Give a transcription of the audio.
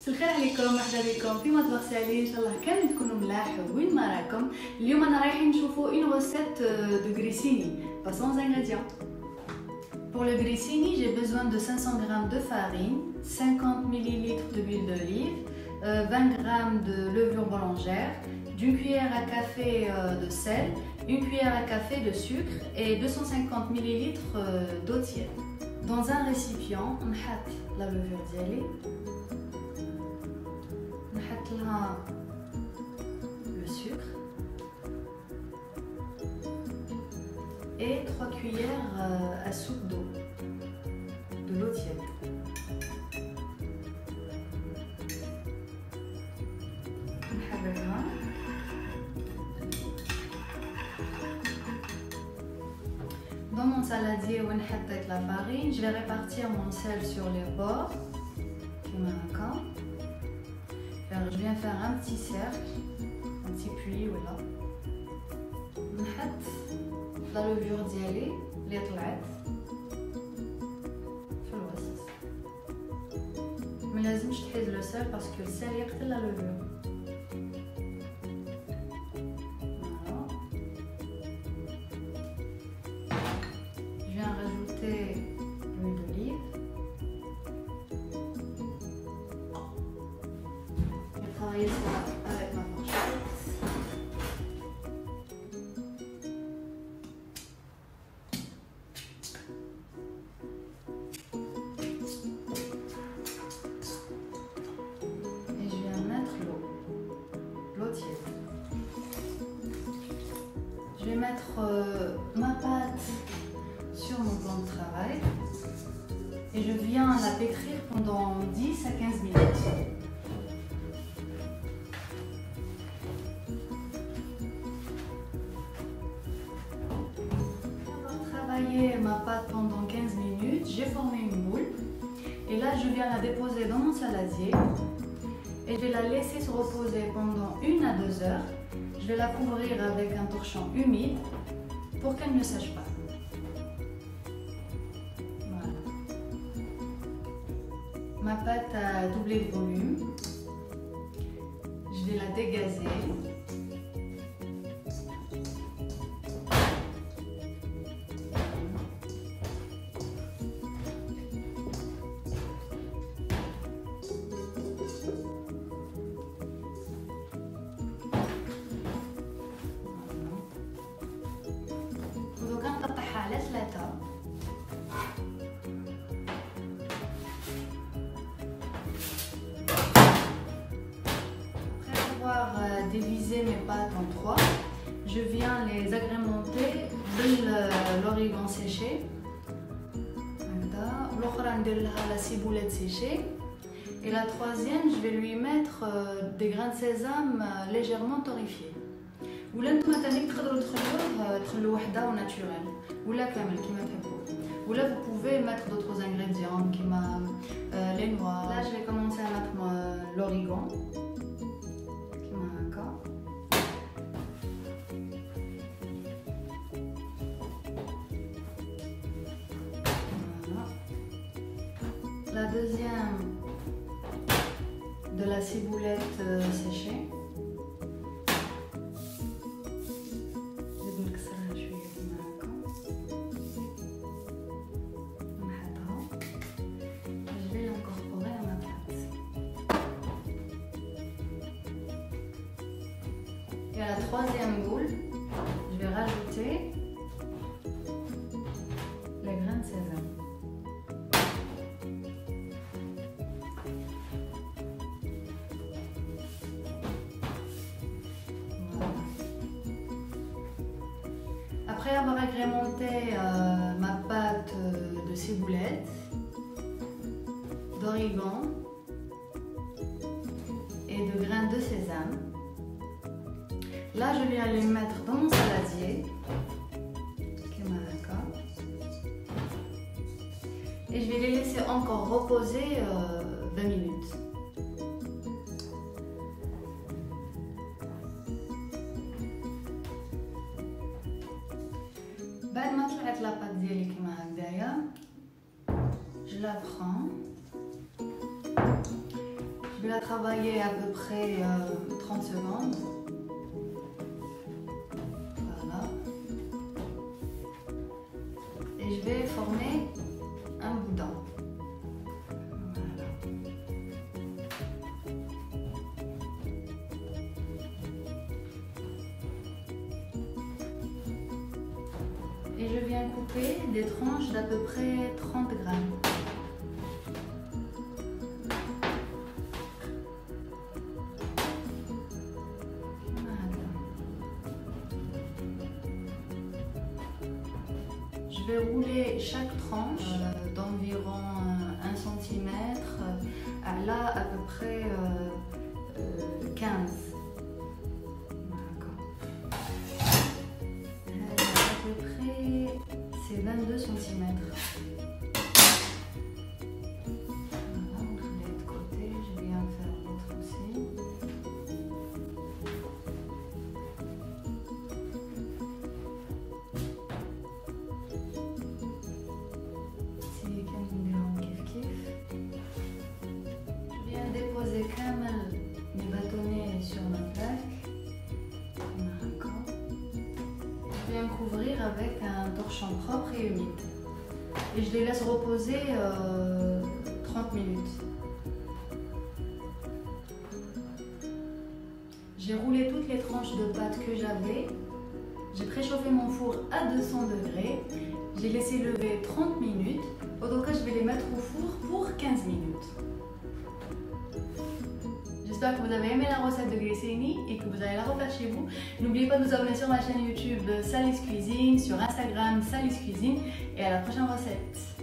الخير عليكم، مرحبا بكم في مطبخ سالي. ان شاء الله كامل تكونوا ملاح وين ما راكم. اليوم انا رايحين نشوفوا une recette de grissini pas sans ingrédients. Pour le grissini, j'ai besoin de 500 g de farine, 50 ml d'huile d'olive, 20 g de levure boulangère, d'une cuillère à café de sel, une cuillère à café de sucre et 250 ml d'eau tiède. Dans un récipient, on met la levure d'huile. نحط لها le sucre et 3 cuillères à soupe d'eau, de l'eau tiède. نحركها. Dans mon saladier où نحطيت la farine, je vais répartir mon sel sur les bords كما هكا. Je viens faire un petit cercle, un petit pli voilà. نحط la levure ديالي اللي طلعت في الوسط. ما لازمش تحيد لو سال باسكو السال يقتل la levure. Je viens rajouter l'huile d'olive. Travailler ça avec ma fourchette. Et je viens mettre l'eau tiède. Je vais mettre ma pâte sur mon plan de travail et je viens la pétrir pendant 10 à 15 minutes. Ma pâte pendant 15 minutes, j'ai formé une boule et là je viens la déposer dans mon saladier et je vais la laisser se reposer pendant 1 à 2 heures. Je vais la couvrir avec un torchon humide pour qu'elle ne sèche pas. Voilà. Ma pâte a doublé de volume. Je vais la dégazer. على 3. Après avoir divisé mes pâtes en 3, je viens les agrémenter de l'origan séché. L'autre ندير لها la ciboulette séchée. Et la troisième, je vais lui mettre des grains de sésame légèrement torréfiés. ولا نتوما تاني تقدروا تخلوه وحده وناتوريل ولا كامل كيما تحبوا ولا vous pouvez mettre d'autres ingrédients كيما les noix. Là je vais commencer à mettre l'origan كيما هكا. Voilà. La deuxième de la ciboulette séchée. Et à la troisième boule, je vais rajouter les grains de sésame. Voilà. Après avoir agrémenté ma pâte de ciboulette, d'origan et de grains de sésame, là, je vais aller mettre dans mon saladier. Et je vais les laisser encore reposer 20 minutes. بعد ما طلعت لاباط ديالي كيما هكذايا، je la prends, je la va travailler à peu près 30 secondes. Voilà. Et je vais former un boudin. Voilà. Et je viens couper des tranches d'à peu près 30 grammes. Je vais rouler chaque tranche d'environ 1 cm, là à peu près 15. D'accord. À peu près c'est 22 cm. Voilà, on tourne de l'autre côté, je viens faire l'autre aussi. Je viens déposer كامل mes bâtonnets sur ma plaque. Je viens couvrir avec un torchon propre et humide. Et je les laisse reposer 30 minutes. J'ai roulé toutes les tranches de pâte que j'avais. J'ai préchauffé mon four à 200 degrés. J'ai laissé lever 30 minutes. Au cas, je vais les mettre au four pour 15 minutes. J'espère que vous avez aimé la recette de grissini et que vous allez la refaire chez vous. N'oubliez pas de vous abonner sur ma chaîne YouTube Sally's Cuisine, sur Instagram Sally's Cuisine et à la prochaine recette.